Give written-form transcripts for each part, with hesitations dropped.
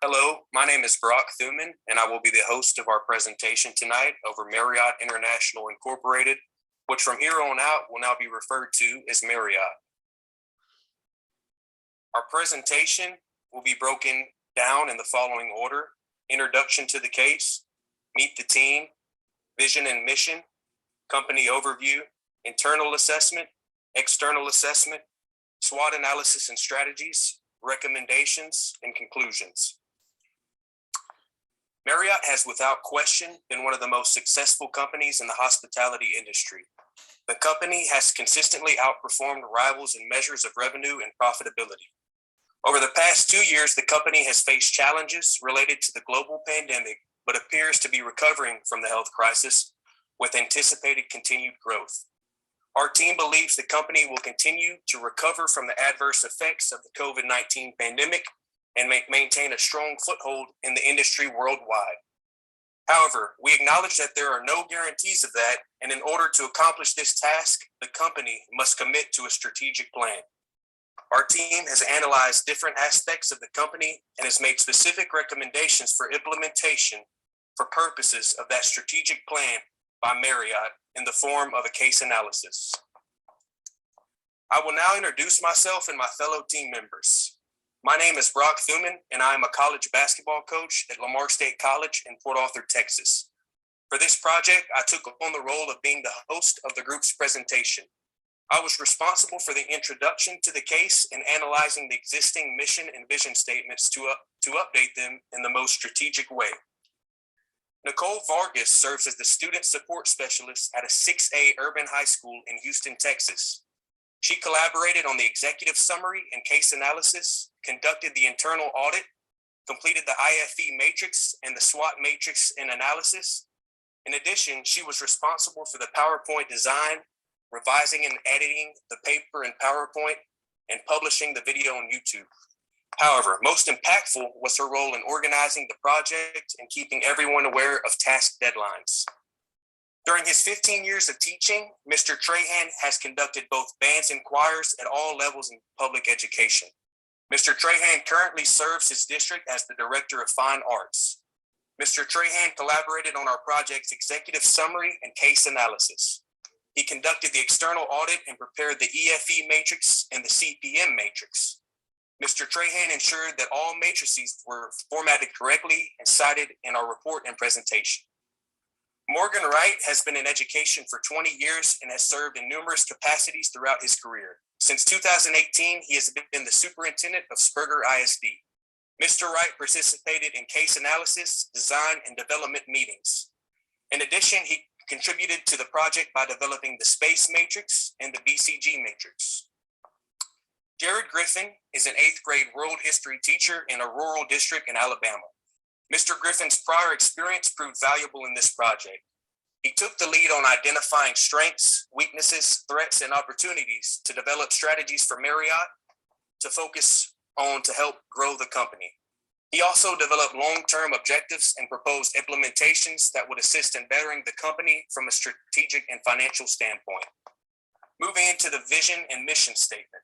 Hello, my name is Brock Thuman, and I will be the host of our presentation tonight over Marriott International Incorporated, which from here on out will now be referred to as Marriott. Our presentation will be broken down in the following order: introduction to the case, meet the team, vision and mission, company overview, internal assessment, external assessment, SWOT analysis and strategies, recommendations, and conclusions. Marriott has without question been one of the most successful companies in the hospitality industry. The company has consistently outperformed rivals in measures of revenue and profitability. Over the past 2 years, the company has faced challenges related to the global pandemic, but appears to be recovering from the health crisis with anticipated continued growth. Our team believes the company will continue to recover from the adverse effects of the COVID-19 pandemic and maintain a strong foothold in the industry worldwide. However, we acknowledge that there are no guarantees of that, and in order to accomplish this task, the company must commit to a strategic plan. Our team has analyzed different aspects of the company and has made specific recommendations for implementation for purposes of that strategic plan by Marriott in the form of a case analysis. I will now introduce myself and my fellow team members. My name is Brock Thuman, and I am a college basketball coach at Lamar State College in Port Arthur, Texas. For this project, I took on the role of being the host of the group's presentation. I was responsible for the introduction to the case and analyzing the existing mission and vision statements to update them in the most strategic way. Nicole Vargas serves as the student support specialist at a 6A urban high school in Houston, Texas. She collaborated on the executive summary and case analysis, conducted the internal audit, completed the IFE matrix and the SWOT matrix and analysis. In addition, she was responsible for the PowerPoint design, revising and editing the paper in PowerPoint, and publishing the video on YouTube. However, most impactful was her role in organizing the project and keeping everyone aware of task deadlines. During his 15 years of teaching, Mr. Trahan has conducted both bands and choirs at all levels in public education. Mr. Trahan currently serves his district as the Director of Fine Arts. Mr. Trahan collaborated on our project's executive summary and case analysis. He conducted the external audit and prepared the EFE matrix and the CPM matrix. Mr. Trahan ensured that all matrices were formatted correctly and cited in our report and presentation. Morgan Wright has been in education for 20 years and has served in numerous capacities throughout his career. Since 2018, he has been the superintendent of Spurger ISD. Mr. Wright participated in case analysis, design, and development meetings. In addition, he contributed to the project by developing the space matrix and the BCG Matrix. Jared Griffin is an 8th grade world history teacher in a rural district in Alabama. Mr. Griffin's prior experience proved valuable in this project. He took the lead on identifying strengths, weaknesses, threats, and opportunities to develop strategies for Marriott to focus on to help grow the company. He also developed long-term objectives and proposed implementations that would assist in bettering the company from a strategic and financial standpoint. Moving into the vision and mission statement.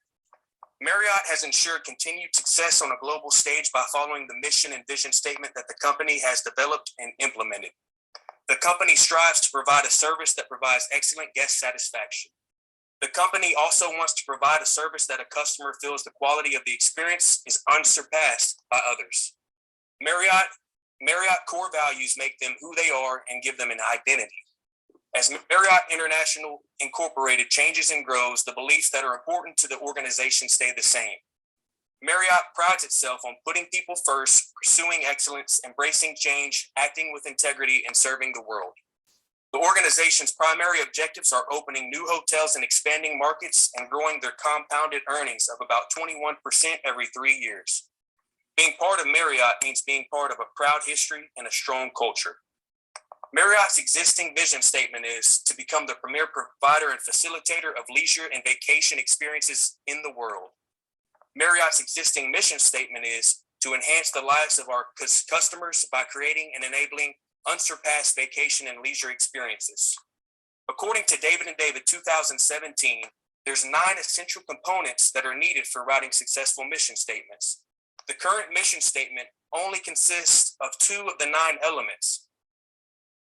Marriott has ensured continued success on a global stage by following the mission and vision statement that the company has developed and implemented. The company strives to provide a service that provides excellent guest satisfaction. The company also wants to provide a service that a customer feels the quality of the experience is unsurpassed by others. Marriott core values make them who they are and give them an identity. As Marriott International Incorporated changes and grows, the beliefs that are important to the organization stay the same. Marriott prides itself on putting people first, pursuing excellence, embracing change, acting with integrity, and serving the world. The organization's primary objectives are opening new hotels and expanding markets and growing their compounded earnings of about 21% every 3 years. Being part of Marriott means being part of a proud history and a strong culture. Marriott's existing vision statement is to become the premier provider and facilitator of leisure and vacation experiences in the world. Marriott's existing mission statement is to enhance the lives of our customers by creating and enabling unsurpassed vacation and leisure experiences. According to David & David 2017, there's 9 essential components that are needed for writing successful mission statements. The current mission statement only consists of 2 of the 9 elements.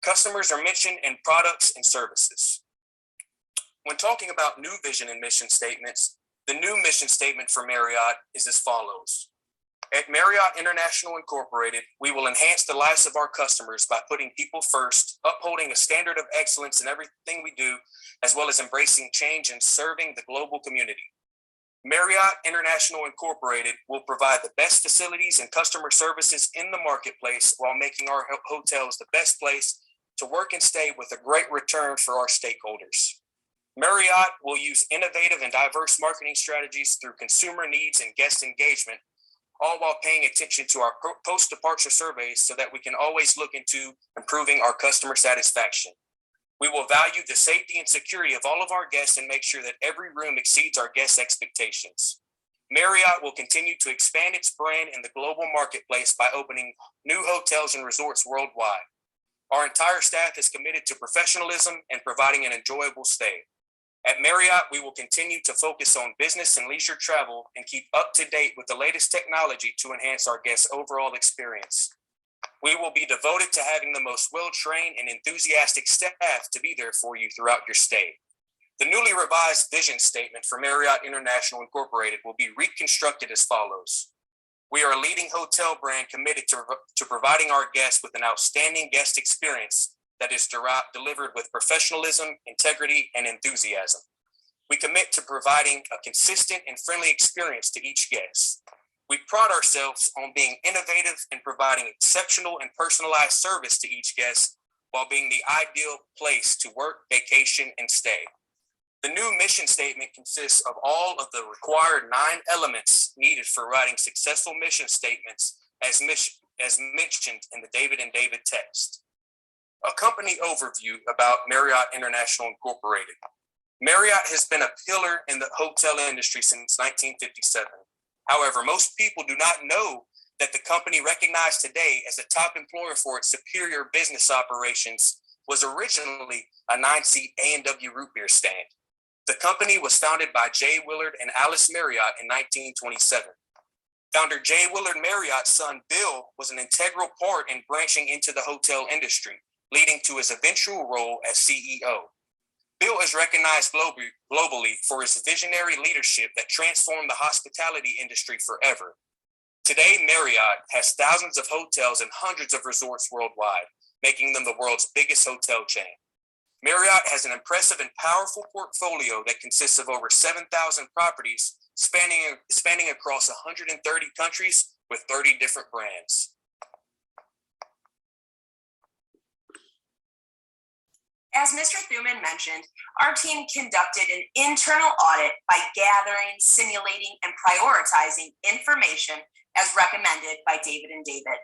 Customers are mentioned in products and services. When talking about new vision and mission statements, the new mission statement for Marriott is as follows. At Marriott International Incorporated, we will enhance the lives of our customers by putting people first, upholding a standard of excellence in everything we do, as well as embracing change and serving the global community. Marriott International Incorporated will provide the best facilities and customer services in the marketplace while making our hotels the best place to work and stay with a great return for our stakeholders. Marriott will use innovative and diverse marketing strategies through consumer needs and guest engagement, all while paying attention to our post-departure surveys so that we can always look into improving our customer satisfaction. We will value the safety and security of all of our guests and make sure that every room exceeds our guests' expectations. Marriott will continue to expand its brand in the global marketplace by opening new hotels and resorts worldwide. Our entire staff is committed to professionalism and providing an enjoyable stay. At Marriott, we will continue to focus on business and leisure travel and keep up to date with the latest technology to enhance our guests' overall experience. We will be devoted to having the most well-trained and enthusiastic staff to be there for you throughout your stay. The newly revised vision statement for Marriott International Incorporated will be reconstructed as follows. We are a leading hotel brand committed to providing our guests with an outstanding guest experience that is delivered with professionalism, integrity, and enthusiasm. We commit to providing a consistent and friendly experience to each guest. We pride ourselves on being innovative and providing exceptional and personalized service to each guest while being the ideal place to work, vacation, and stay. The new mission statement consists of all of the required 9 elements needed for writing successful mission statements as mentioned in the David and David text. A company overview about Marriott International Incorporated. Marriott has been a pillar in the hotel industry since 1957. However, most people do not know that the company recognized today as a top employer for its superior business operations was originally a 9-seat A&W root beer stand. The company was founded by J. Willard and Alice Marriott in 1927. Founder J. Willard Marriott's son, Bill, was an integral part in branching into the hotel industry, leading to his eventual role as CEO. Bill is recognized globally for his visionary leadership that transformed the hospitality industry forever. Today, Marriott has thousands of hotels and hundreds of resorts worldwide, making them the world's biggest hotel chain. Marriott has an impressive and powerful portfolio that consists of over 7,000 properties spanning across 130 countries with 30 different brands. As Mr. Thuman mentioned, our team conducted an internal audit by gathering, simulating, and prioritizing information as recommended by David and David.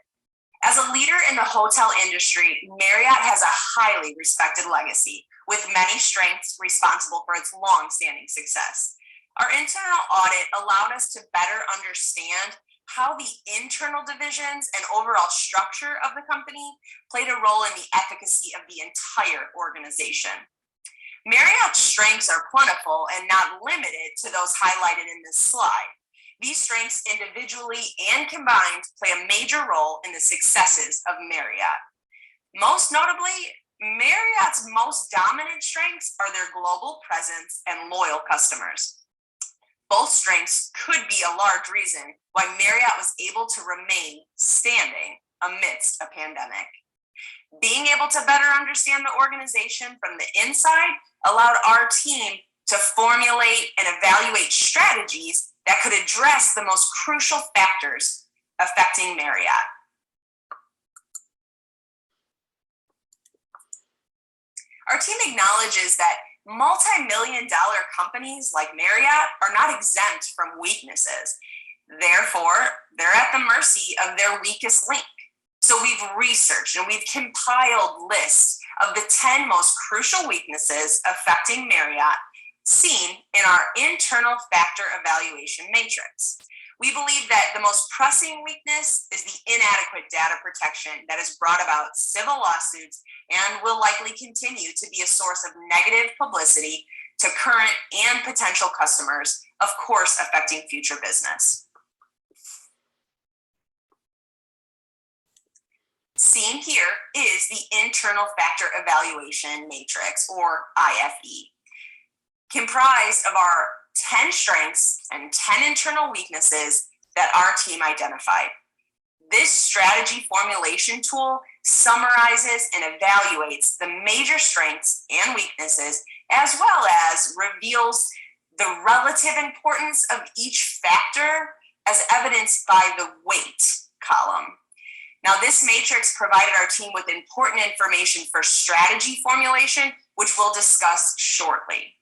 As a leader in the hotel industry, Marriott has a highly respected legacy with many strengths responsible for its long-standing success. Our internal audit allowed us to better understand how the internal divisions and overall structure of the company played a role in the efficacy of the entire organization. Marriott's strengths are plentiful and not limited to those highlighted in this slide. These strengths individually and combined play a major role in the successes of Marriott. Most notably, Marriott's most dominant strengths are their global presence and loyal customers. Both strengths could be a large reason why Marriott was able to remain standing amidst a pandemic. Being able to better understand the organization from the inside allowed our team to formulate and evaluate strategies that could address the most crucial factors affecting Marriott. Our team acknowledges that multi-million-dollar companies like Marriott are not exempt from weaknesses. Therefore, they're at the mercy of their weakest link. So we've researched and we've compiled lists of the 10 most crucial weaknesses affecting Marriott seen in our internal factor evaluation matrix. We believe that the most pressing weakness is the inadequate data protection that has brought about civil lawsuits and will likely continue to be a source of negative publicity to current and potential customers, of course, affecting future business. Seen here is the Internal Factor Evaluation Matrix, or IFE, comprised of our 10 strengths and 10 internal weaknesses that our team identified. This strategy formulation tool summarizes and evaluates the major strengths and weaknesses, as well as reveals the relative importance of each factor as evidenced by the weight column. Now, this matrix provided our team with important information for strategy formulation, which we'll discuss shortly.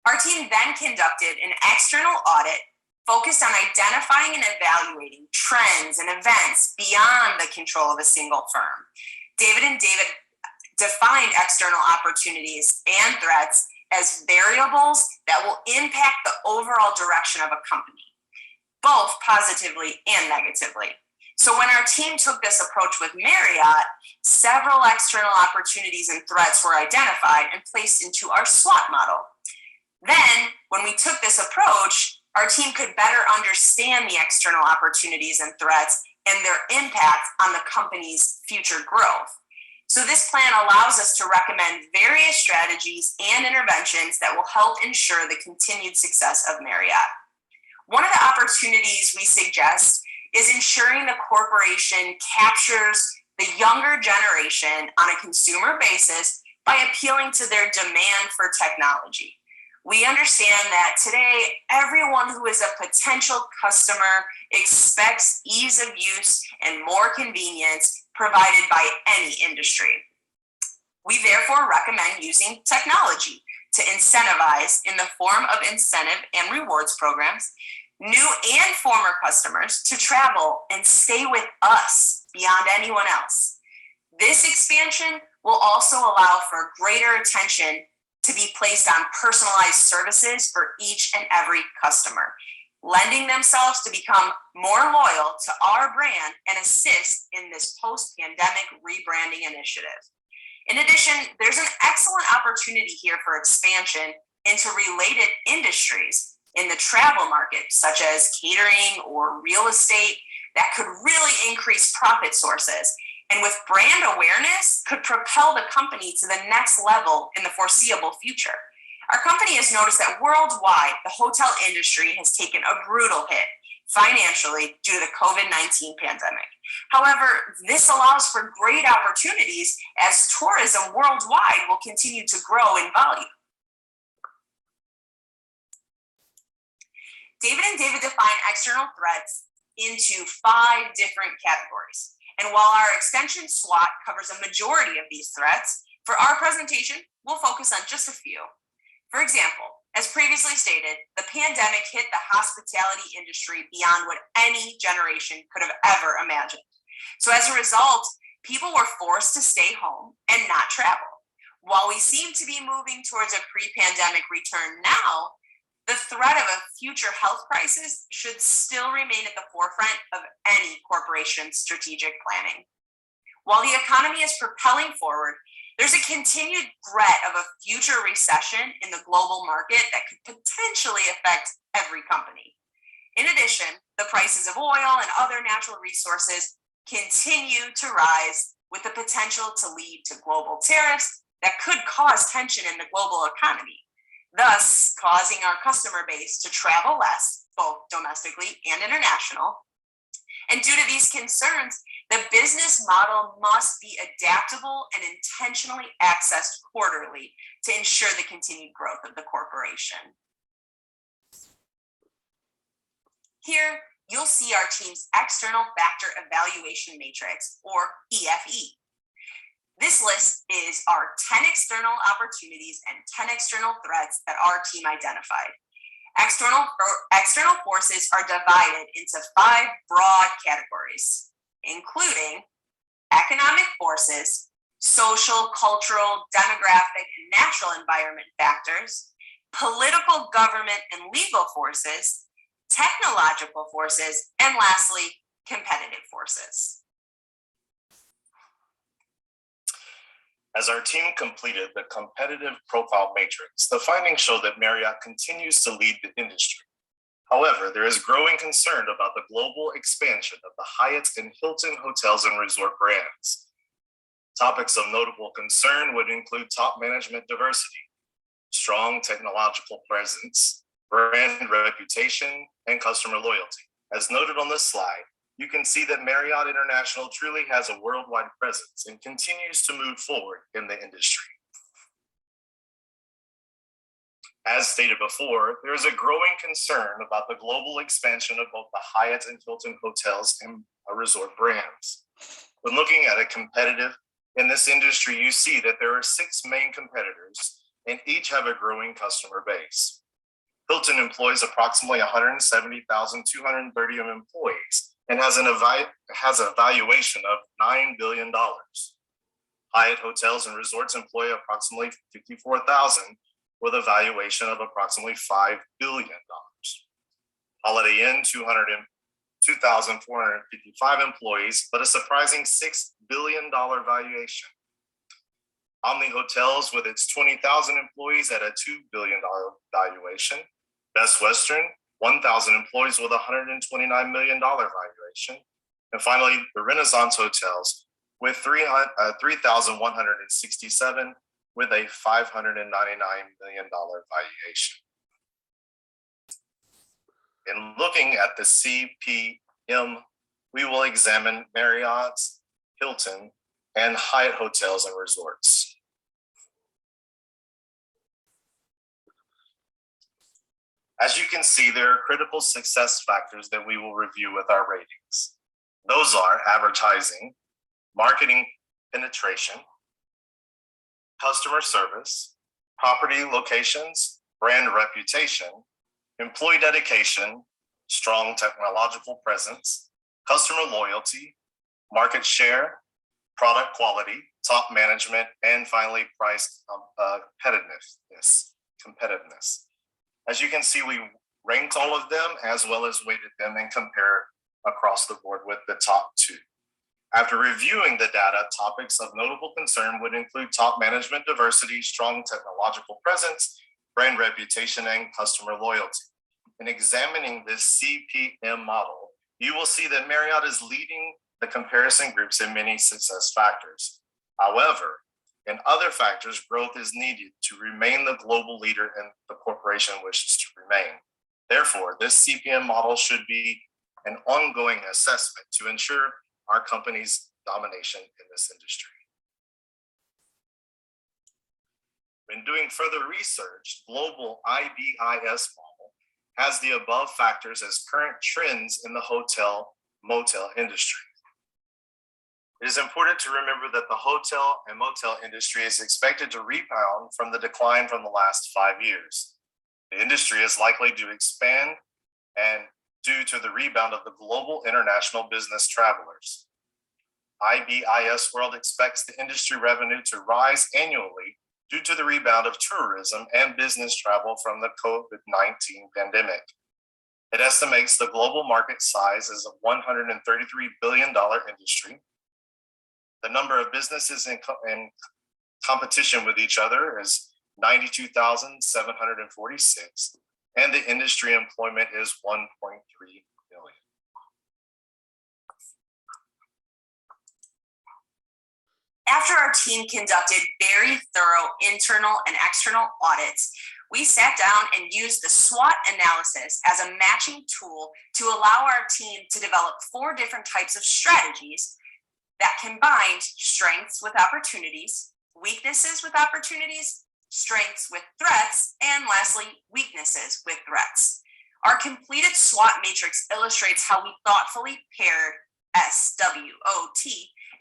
Our team then conducted an external audit focused on identifying and evaluating trends and events beyond the control of a single firm. David and David defined external opportunities and threats as variables that will impact the overall direction of a company, both positively and negatively. So when our team took this approach with Marriott, several external opportunities and threats were identified and placed into our SWOT model. Then, when we took this approach, our team could better understand the external opportunities and threats and their impact on the company's future growth. So this plan allows us to recommend various strategies and interventions that will help ensure the continued success of Marriott. One of the opportunities we suggest is ensuring the corporation captures the younger generation on a consumer basis by appealing to their demand for technology. We understand that today, everyone who is a potential customer expects ease of use and more convenience provided by any industry. We therefore recommend using technology to incentivize in the form of incentive and rewards programs, new and former customers to travel and stay with us beyond anyone else. This expansion will also allow for greater attention to be placed on personalized services for each and every customer, lending themselves to become more loyal to our brand and assist in this post-pandemic rebranding initiative. In addition, there's an excellent opportunity here for expansion into related industries in the travel market, such as catering or real estate, that could really increase profit sources, and with brand awareness could propel the company to the next level in the foreseeable future. Our company has noticed that worldwide, the hotel industry has taken a brutal hit financially due to the COVID-19 pandemic. However, this allows for great opportunities as tourism worldwide will continue to grow in volume. David and David define external threats into 5 different categories. And while our extension SWOT covers a majority of these threats, for our presentation, we'll focus on just a few. For example, as previously stated, the pandemic hit the hospitality industry beyond what any generation could have ever imagined. So as a result, people were forced to stay home and not travel. While we seem to be moving towards a pre-pandemic return now, the threat of a future health crisis should still remain at the forefront of any corporation's strategic planning. While the economy is propelling forward, there's a continued threat of a future recession in the global market that could potentially affect every company. In addition, the prices of oil and other natural resources continue to rise, with the potential to lead to global tariffs that could cause tension in the global economy, thus causing our customer base to travel less, both domestically and international. And due to these concerns, the business model must be adaptable and intentionally accessed quarterly to ensure the continued growth of the corporation. Here, you'll see our team's External Factor Evaluation Matrix, or EFE. This list is our 10 external opportunities and 10 external threats that our team identified. External forces are divided into 5 broad categories, including economic forces, social, cultural, demographic, and natural environment factors, political, government, and legal forces, technological forces, and lastly, competitive forces. As our team completed the competitive profile matrix, the findings show that Marriott continues to lead the industry. However, there is growing concern about the global expansion of the Hyatt and Hilton hotels and resort brands. Topics of notable concern would include top management diversity, strong technological presence, brand reputation, and customer loyalty. As noted on this slide, you can see that Marriott International truly has a worldwide presence and continues to move forward in the industry. As stated before, there is a growing concern about the global expansion of both the Hyatt and Hilton hotels and resort brands. When looking at a competitive in this industry, you see that there are 6 main competitors and each have a growing customer base. Hilton employs approximately 170,230 employees and has a valuation of $9 billion. Hyatt Hotels and Resorts employ approximately 54,000 with a valuation of approximately $5 billion. Holiday Inn, 2,455 employees, but a surprising $6 billion valuation. Omni Hotels with its 20,000 employees at a $2 billion valuation. Best Western, 1,000 employees with a $129 million valuation. And finally, the Renaissance Hotels with 3,167 with a $599 million valuation. In looking at the CPM, we will examine Marriott, Hilton, and Hyatt Hotels and Resorts. As you can see, there are critical success factors that we will review with our ratings. Those are advertising, marketing penetration, customer service, property locations, brand reputation, employee dedication, strong technological presence, customer loyalty, market share, product quality, top management, and finally, price competitiveness. As you can see, we ranked all of them as well as weighted them and compare across the board with the top 2. After reviewing the data, topics of notable concern would include top management diversity, strong technological presence, brand reputation, and customer loyalty. In examining this CPM model, you will see that Marriott is leading the comparison groups in many success factors. However, in other factors, growth is needed to remain the global leader and the corporation wishes to remain. Therefore, this CPM model should be an ongoing assessment to ensure our company's domination in this industry. When doing further research, global IBIS model has the above factors as current trends in the hotel-motel industry. It is important to remember that the hotel and motel industry is expected to rebound from the decline from the last 5 years. The industry is likely to expand and due to the rebound of the global international business travelers. IBIS World expects the industry revenue to rise annually due to the rebound of tourism and business travel from the COVID-19 pandemic. It estimates the global market size as a $133 billion industry. The number of businesses in competition with each other is 92,746, and the industry employment is 1.3 million. After our team conducted very thorough internal and external audits, we sat down and used the SWOT analysis as a matching tool to allow our team to develop 4 different types of strategies that combined strengths with opportunities, weaknesses with opportunities, strengths with threats, and lastly, weaknesses with threats. Our completed SWOT matrix illustrates how we thoughtfully paired SWOT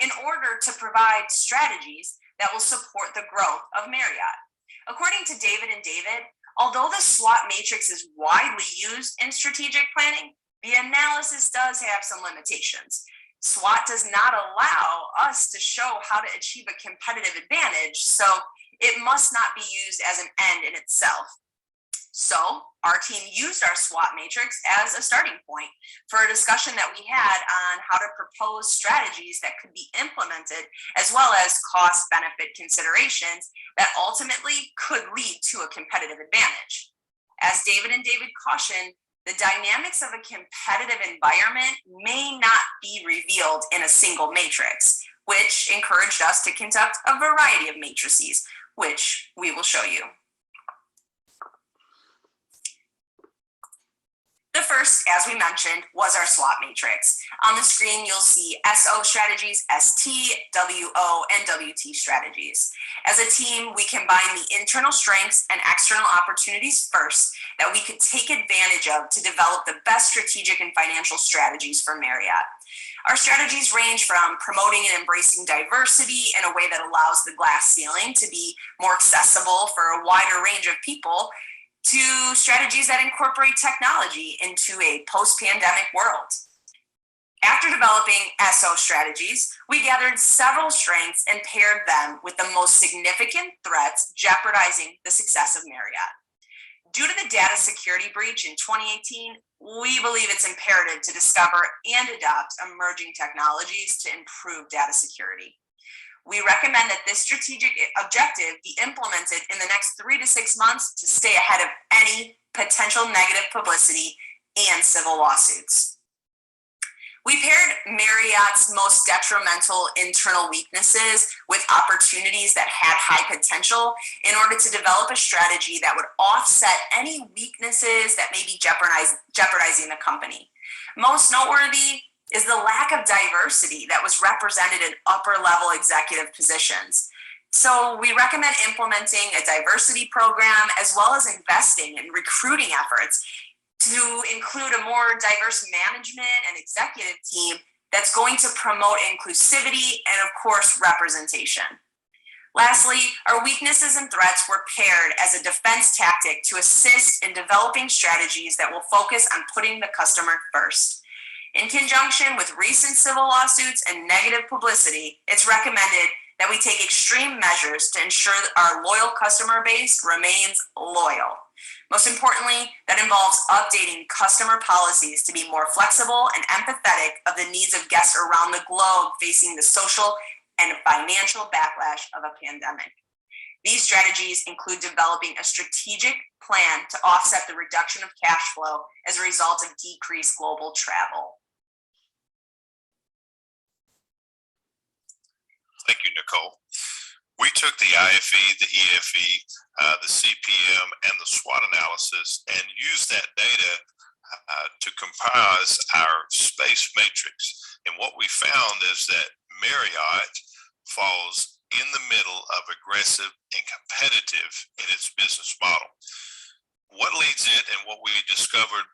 in order to provide strategies that will support the growth of Marriott. According to David and David, although the SWOT matrix is widely used in strategic planning, the analysis does have some limitations. SWOT does not allow us to show how to achieve a competitive advantage, so it must not be used as an end in itself. So our team used our SWOT matrix as a starting point for a discussion that we had on how to propose strategies that could be implemented, as well as cost-benefit considerations that ultimately could lead to a competitive advantage. As David and David cautioned, The dynamics of a competitive environment may not be revealed in a single matrix, which encouraged us to conduct a variety of matrices, which we will show you. The first, as we mentioned, was our SWOT matrix. On the screen, you'll see SO strategies, ST, WO, and WT strategies. As a team, we combine the internal strengths and external opportunities first that we could take advantage of to develop the best strategic and financial strategies for Marriott. Our strategies range from promoting and embracing diversity in a way that allows the glass ceiling to be more accessible for a wider range of people, to strategies that incorporate technology into a post-pandemic world. After developing SO strategies, we gathered several strengths and paired them with the most significant threats jeopardizing the success of Marriott. Due to the data security breach in 2018, we believe it's imperative to discover and adopt emerging technologies to improve data security. We recommend that this strategic objective be implemented in the next 3 to 6 months to stay ahead of any potential negative publicity and civil lawsuits. We paired Marriott's most detrimental internal weaknesses with opportunities that had high potential in order to develop a strategy that would offset any weaknesses that may be jeopardizing the company. Most noteworthy is the lack of diversity that was represented in upper-level executive positions. So we recommend implementing a diversity program as well as investing in recruiting efforts to include a more diverse management and executive team that's going to promote inclusivity and, of course, representation. Lastly, our weaknesses and threats were paired as a defense tactic to assist in developing strategies that will focus on putting the customer first. In conjunction with recent civil lawsuits and negative publicity, it's recommended that we take extreme measures to ensure that our loyal customer base remains loyal. Most importantly, that involves updating customer policies to be more flexible and empathetic of the needs of guests around the globe facing the social and financial backlash of a pandemic. These strategies include developing a strategic plan to offset the reduction of cash flow as a result of decreased global travel. Thank you, Nicole. We took the IFE, the EFE, the CPM, and the SWOT analysis and used that data to comprise our space matrix. And what we found is that Marriott falls in the middle of aggressive and competitive in its business model. What leads it and what we discovered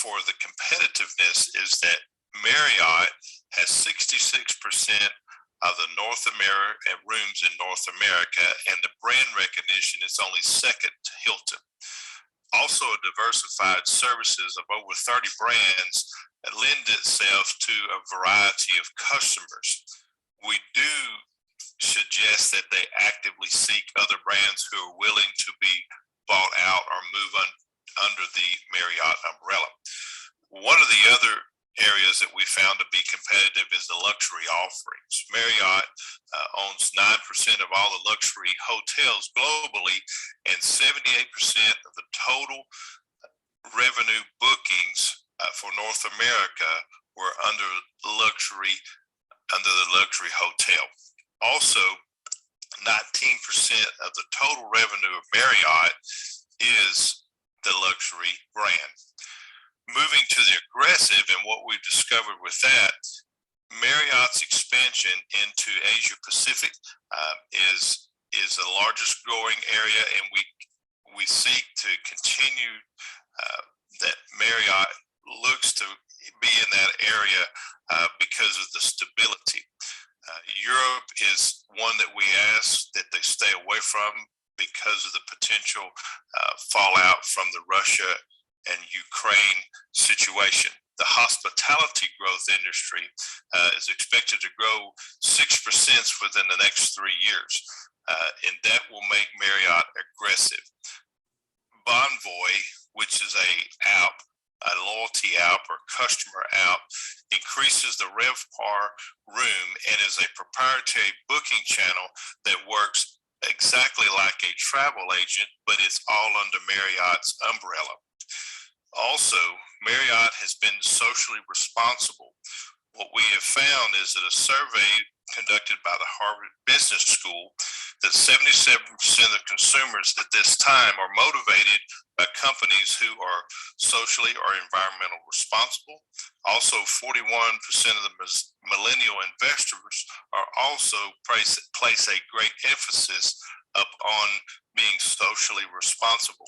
for the competitiveness is that Marriott has 66% of the North America rooms in North America, and the brand recognition is only second to Hilton. Also, diversified services of over 30 brands that lend itself to a variety of customers. We do suggest that they actively seek other brands who are willing to be bought out or move under the Marriott umbrella. One of the other areas that we found to be competitive is the luxury offerings. Marriott owns 9% of all the luxury hotels globally, and 78% of the total revenue bookings for North America were under the luxury hotel. Also, 19% of the total revenue of Marriott is the luxury brand. Moving to the aggressive, and what we've discovered with that, Marriott's expansion into Asia Pacific is the largest growing area, and we seek to continue that Marriott looks to be in that area because of the stability. Europe is one that we ask that they stay away from because of the potential fallout from the Russia and Ukraine situation. The hospitality growth industry is expected to grow 6% within the next 3 years, and that will make Marriott aggressive. Bonvoy, which is a loyalty app or customer app, increases the RevPAR room and is a proprietary booking channel that works exactly like a travel agent, but it's all under Marriott's umbrella. Also, Marriott has been socially responsible. What we have found is that a survey conducted by the Harvard Business School that 77% of consumers at this time are motivated by companies who are socially or environmental responsible. Also, 41% of the millennial investors are also place a great emphasis upon being socially responsible.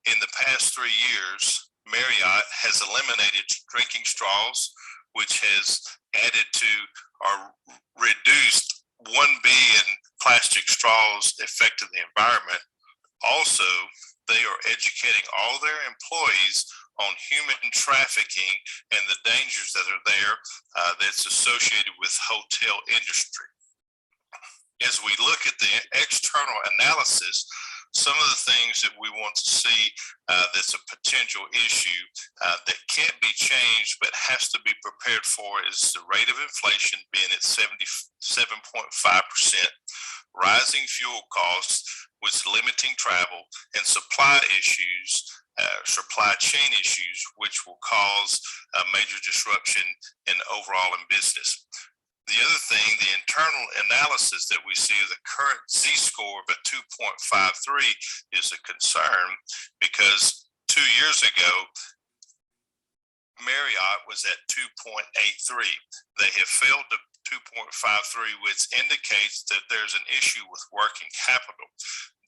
In the past 3 years, Marriott has eliminated drinking straws, which has added to or reduced 1 billion plastic straws affecting the environment. Also, they are educating all their employees on human trafficking and the dangers that are there that's associated with hotel industry. As we look at the external analysis, some of the things that we want to see that's a potential issue that can't be changed but has to be prepared for is the rate of inflation being at 77.5%, rising fuel costs, with limiting travel, and supply chain issues, which will cause a major disruption in overall in business. The other thing, the internal analysis that we see, the current Z-score of a 2.53 is a concern because 2 years ago, Marriott was at 2.83. They have failed to 2.53, which indicates that there's an issue with working capital.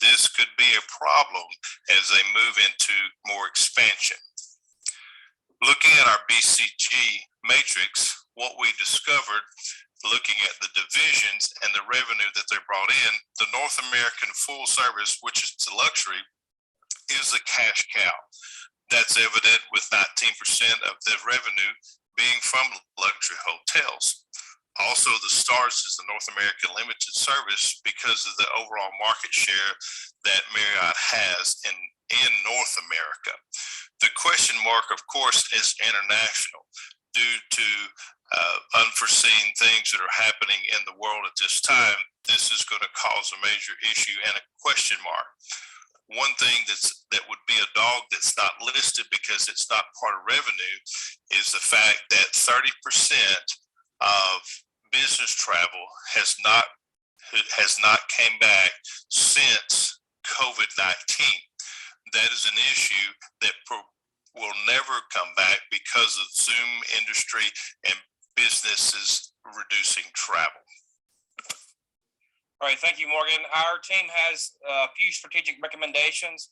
This could be a problem as they move into more expansion. Looking at our BCG Matrix, what we discovered looking at the divisions and the revenue that they brought in, the North American full service, which is the luxury, is a cash cow. That's evident with 19% of the revenue being from luxury hotels. Also, the stars is the North American limited service because of the overall market share that Marriott has in North America. The question mark, of course, is international due to unforeseen things that are happening in the world at this time. This is going to cause a major issue and a question mark. One thing that would be a dog that's not listed because it's not part of revenue is the fact that 30% of business travel has not came back since COVID-19. That is an issue that will never come back because of Zoom industry and businesses reducing travel. All right, thank you, Morgan. Our team has a few strategic recommendations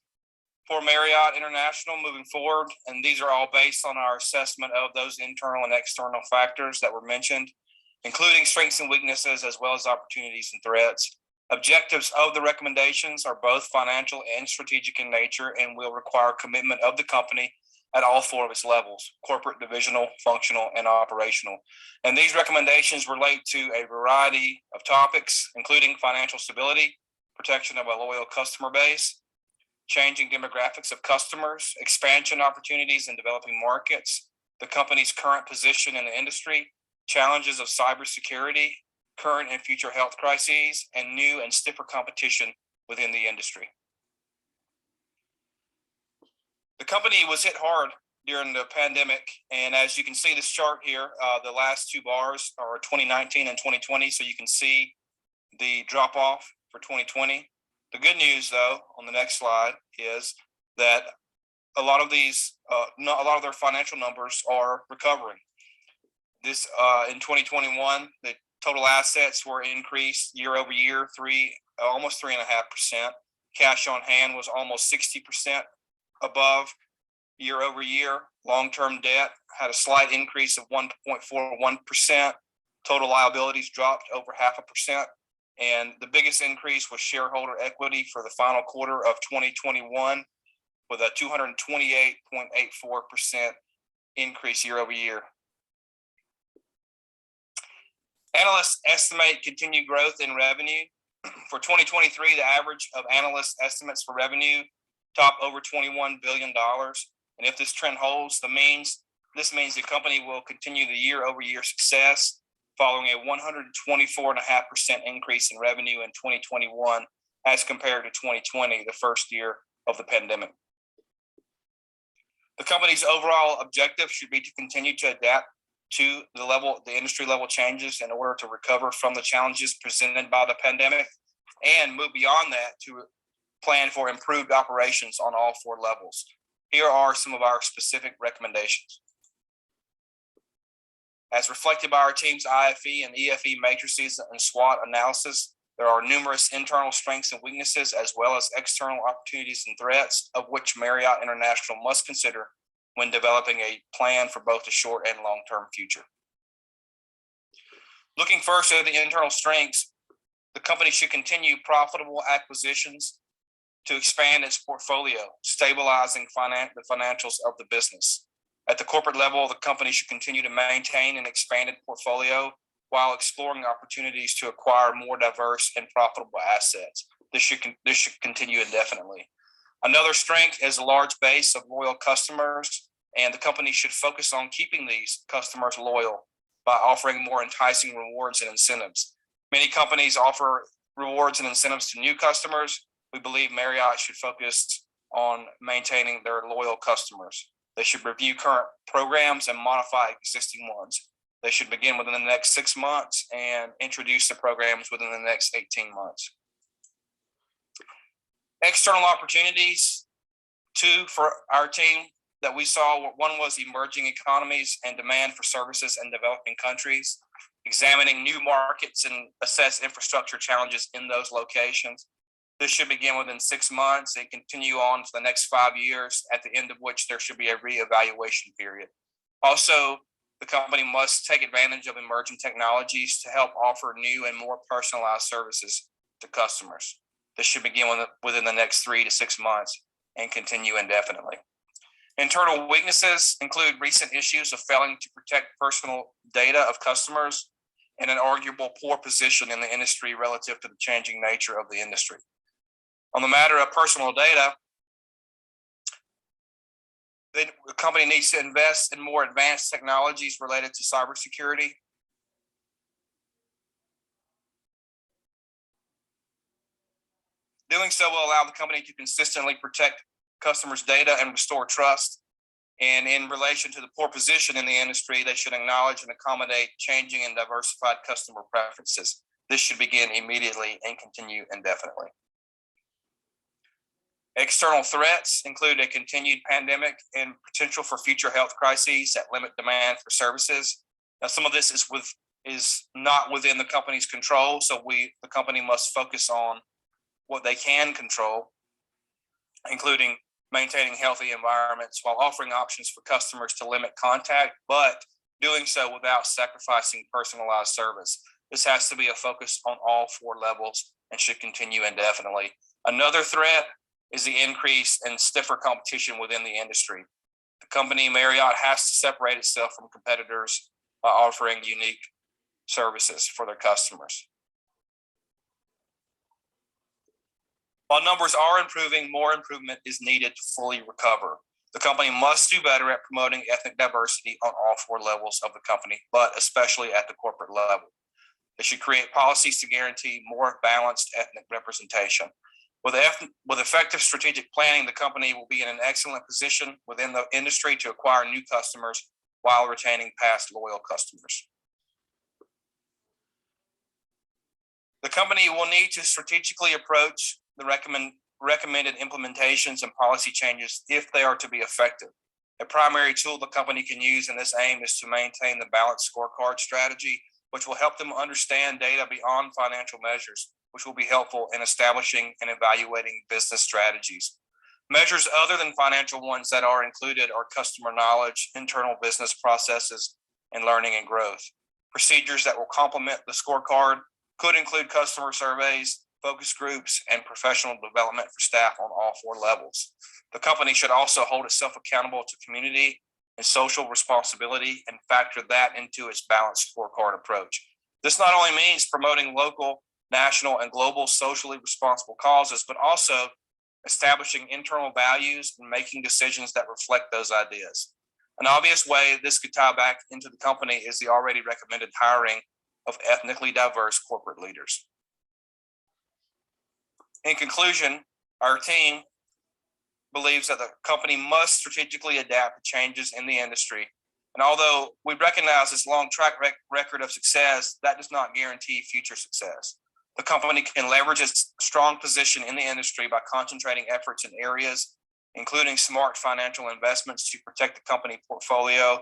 for Marriott International moving forward, and these are all based on our assessment of those internal and external factors that were mentioned, including strengths and weaknesses, as well as opportunities and threats. Objectives of the recommendations are both financial and strategic in nature and will require commitment of the company at all four of its levels: corporate, divisional, functional, and operational. And these recommendations relate to a variety of topics, including financial stability, protection of a loyal customer base, changing demographics of customers, expansion opportunities in developing markets, the company's current position in the industry, challenges of cybersecurity, current and future health crises, and new and stiffer competition within the industry. The company was hit hard during the pandemic, and as you can see this chart here, the last two bars are 2019 and 2020, so you can see the drop off for 2020. The good news, though, on the next slide is that a lot of their financial numbers are recovering. This in 2021, the total assets were increased year over year, almost 3.5%. Cash on hand was almost 60% above year over year. Long-term debt had a slight increase of 1.41%. Total liabilities dropped over 0.5%. And the biggest increase was shareholder equity for the final quarter of 2021 with a 228.84% increase year over year. Analysts estimate continued growth in revenue. For 2023, the average of analyst estimates for revenue top over $21 billion. And if this trend holds, this means the company will continue the year-over-year success following a 124.5% increase in revenue in 2021 as compared to 2020, the first year of the pandemic. The company's overall objective should be to continue to adapt to the industry level changes in order to recover from the challenges presented by the pandemic and move beyond that to plan for improved operations on all 4 levels. Here are some of our specific recommendations. As reflected by our team's IFE and EFE matrices and SWOT analysis, there are numerous internal strengths and weaknesses as well as external opportunities and threats of which Marriott International must consider when developing a plan for both the short and long-term future. Looking first at the internal strengths, the company should continue profitable acquisitions to expand its portfolio, stabilizing the financials of the business. At the corporate level, the company should continue to maintain an expanded portfolio while exploring opportunities to acquire more diverse and profitable assets. This should continue indefinitely. Another strength is a large base of loyal customers, and the company should focus on keeping these customers loyal by offering more enticing rewards and incentives. Many companies offer rewards and incentives to new customers. We believe Marriott should focus on maintaining their loyal customers. They should review current programs and modify existing ones. They should begin within the next 6 months and introduce the programs within the next 18 months. External opportunities, 2 for our team that we saw, one was emerging economies and demand for services in developing countries, examining new markets and assess infrastructure challenges in those locations. This should begin within 6 months and continue on for the next 5 years, at the end of which there should be a reevaluation period. Also, the company must take advantage of emerging technologies to help offer new and more personalized services to customers. This should begin within the next 3 to 6 months and continue indefinitely. Internal weaknesses include recent issues of failing to protect personal data of customers and an arguable poor position in the industry relative to the changing nature of the industry. On the matter of personal data, the company needs to invest in more advanced technologies related to cybersecurity. Doing so will allow the company to consistently protect customers' data and restore trust. And in relation to the poor position in the industry, they should acknowledge and accommodate changing and diversified customer preferences. This should begin immediately and continue indefinitely. External threats include a continued pandemic and potential for future health crises that limit demand for services. Now, some of this is not within the company's control, so the company must focus on what they can control, including maintaining healthy environments while offering options for customers to limit contact, but doing so without sacrificing personalized service. This has to be a focus on all 4 levels and should continue indefinitely. Another threat is the increase in stiffer competition within the industry. The company Marriott has to separate itself from competitors by offering unique services for their customers. While numbers are improving, more improvement is needed to fully recover. The company must do better at promoting ethnic diversity on all 4 levels of the company, but especially at the corporate level. It should create policies to guarantee more balanced ethnic representation. With effective strategic planning, the company will be in an excellent position within the industry to acquire new customers while retaining past loyal customers. The company will need to strategically approach the recommended implementations and policy changes if they are to be effective. A primary tool the company can use in this aim is to maintain the balanced scorecard strategy, which will help them understand data beyond financial measures, which will be helpful in establishing and evaluating business strategies. Measures other than financial ones that are included are customer knowledge, internal business processes, and learning and growth. Procedures that will complement the scorecard could include customer surveys, focus groups, and professional development for staff on all 4 levels. The company should also hold itself accountable to community and social responsibility and factor that into its balanced scorecard approach. This not only means promoting local, national, and global socially responsible causes, but also establishing internal values and making decisions that reflect those ideas. An obvious way this could tie back into the company is the already recommended hiring of ethnically diverse corporate leaders. In conclusion, our team believes that the company must strategically adapt to changes in the industry. And although we recognize this long track record of success, that does not guarantee future success. The company can leverage its strong position in the industry by concentrating efforts in areas including smart financial investments to protect the company portfolio,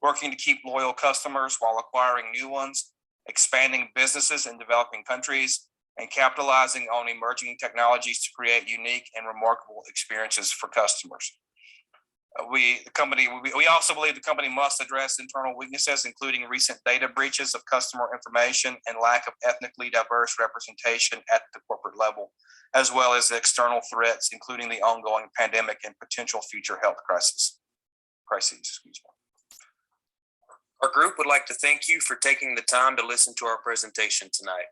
working to keep loyal customers while acquiring new ones, expanding businesses in developing countries, and capitalizing on emerging technologies to create unique and remarkable experiences for customers. We also believe the company must address internal weaknesses, including recent data breaches of customer information and lack of ethnically diverse representation at the corporate level, as well as external threats, including the ongoing pandemic and potential future health crises. Our group would like to thank you for taking the time to listen to our presentation tonight.